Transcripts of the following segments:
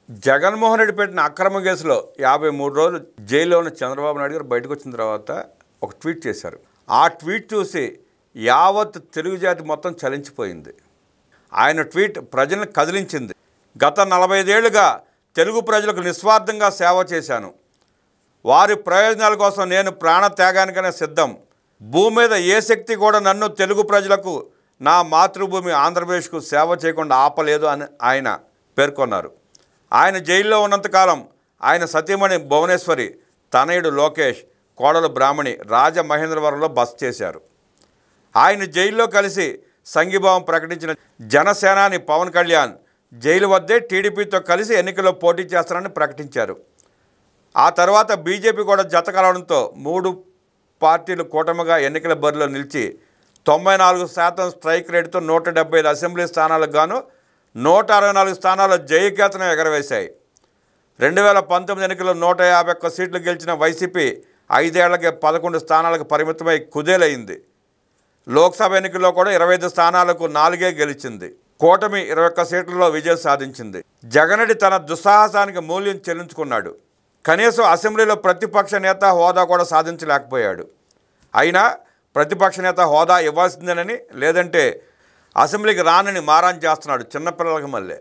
జగన్మోహన్ రెడ్డి పెట్టిన అక్రమ కేసులో 53 రోజులు జైల్లో ఉన్న చంద్రబాబు నాయుడు గారు బయటకు వచ్చిన తర్వాత ఒక ట్వీట్ చేశారు. ఆ ట్వీట్ చూసి యావత్ తెలుగు జాతి మొత్తం చలించిపోయింది. ఆయన ట్వీట్ ప్రజలను కదిలించింది. గత 45 ఏళ్లుగా తెలుగు ప్రజలకు నిస్వార్థంగా సేవ చేశాను. వారి ప్రయోజనాల కోసం నేను ప్రాణత్యాగానికైనా సిద్ధం. భూమి మీద ఏ శక్తి కూడా నన్ను తెలుగు ప్రజలకు, నా మాతృభూమి ఆంధ్రప్రదేశ్కు సేవ చేయకుండా ఆపలేదు అని ఆయన పేర్కొన్నారు. ఆయన జైల్లో ఉన్నంతకాలం ఆయన సతీమణి భువనేశ్వరి, తనయుడు లోకేష్, కోడలు బ్రాహ్మణి రాజమహేంద్రవరంలో బస చేశారు. ఆయన జైల్లో కలిసి సంఘీభావం ప్రకటించిన జనసేనాని పవన్ కళ్యాణ్ జైలు వద్దే టీడీపీతో కలిసి ఎన్నికల్లో పోటీ చేస్తారని ప్రకటించారు. ఆ తర్వాత బీజేపీ కూడా జత కలవడంతో 3 పార్టీలు కూటమిగా ఎన్నికల బరిలో నిలిచి 94% స్ట్రైక్ రేటుతో 175 అసెంబ్లీ స్థానాలకు గాను 164 స్థానాల్లో జయకేతనం ఎగరవేశాయి. 2019 ఎన్నికల్లో 151 సీట్లు గెలిచిన వైసీపీ 5 ఏళ్లకే 11 స్థానాలకు పరిమితమై కుదేలైంది. లోక్సభ ఎన్నికల్లో కూడా 25 స్థానాలకు 4 గెలిచింది. కూటమి 21 సీట్లలో విజయం సాధించింది. జగన్రెడ్డి తన దుస్సాహసానికి మూల్యం చెల్లించుకున్నాడు. కనీసం అసెంబ్లీలో ప్రతిపక్ష నేత హోదా కూడా సాధించలేకపోయాడు. అయినా ప్రతిపక్ష నేత హోదా ఇవ్వాల్సిందేనని, లేదంటే అసెంబ్లీకి రానని మారాన్ చేస్తున్నాడు చిన్నపిల్లలకు. మళ్ళీ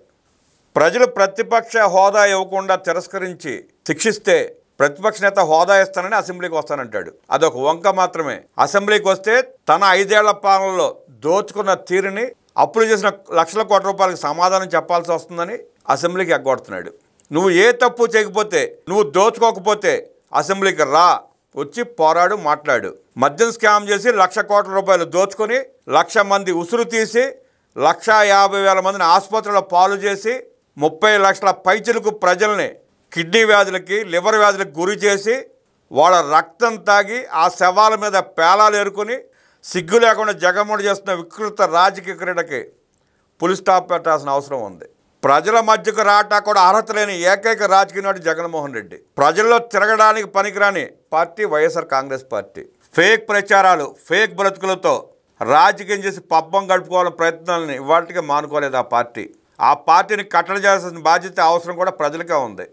ప్రజలు ప్రతిపక్ష హోదా ఇవ్వకుండా తిరస్కరించి శిక్షిస్తే ప్రతిపక్ష నేత హోదా ఇస్తానని అసెంబ్లీకి వస్తానంటాడు. అదొక వంక మాత్రమే. అసెంబ్లీకి వస్తే తన 5 ఏళ్ల పాలనలో దోచుకున్న తీరుని, అప్పులు చేసిన లక్షల కోట్ల రూపాయలకు సమాధానం చెప్పాల్సి వస్తుందని అసెంబ్లీకి ఎగ్గొడుతున్నాడు. నువ్వు ఏ తప్పు చేయకపోతే, నువ్వు దోచుకోకపోతే అసెంబ్లీకి రా, వచ్చి పోరాడు, మాట్లాడు. మద్యం స్కామ్ చేసి 1,00,000 కోట్ల రూపాయలు దోచుకొని 1,00,000 మంది ఉసురు తీసి 1,50,000 మందిని ఆసుపత్రిలో పాలు చేసి 30 లక్షల పైచిలకు ప్రజల్ని కిడ్నీ వ్యాధులకి, లివర్ వ్యాధులకు గురి చేసి వాళ్ళ రక్తం తాగి ఆ శవాల మీద పేలాలు ఏరుకొని సిగ్గు లేకుండా జగన్మోహన్ చేస్తున్న వికృత రాజకీయ క్రీడకి పులి స్టాప్ పెట్టాల్సిన అవసరం ఉంది. ప్రజల మధ్యకు రావటా కూడా అర్హత లేని ఏకైక రాజకీయ నాయకుడు జగన్మోహన్ రెడ్డి. ప్రజల్లో తిరగడానికి పనికిరాని party YSR Congress party. Fake ప్రచారాలు, ఫేక్ బ్రతుకులతో రాజకీయం చేసి పబ్బం గడుపుకోవాలని ప్రయత్నాలని ఇవాళకి మానుకోలేదు ఆ పార్టీ. ఆ పార్టీని కట్టడి చేయాల్సిన బాధ్యత, అవసరం కూడా ప్రజలకే ఉంది.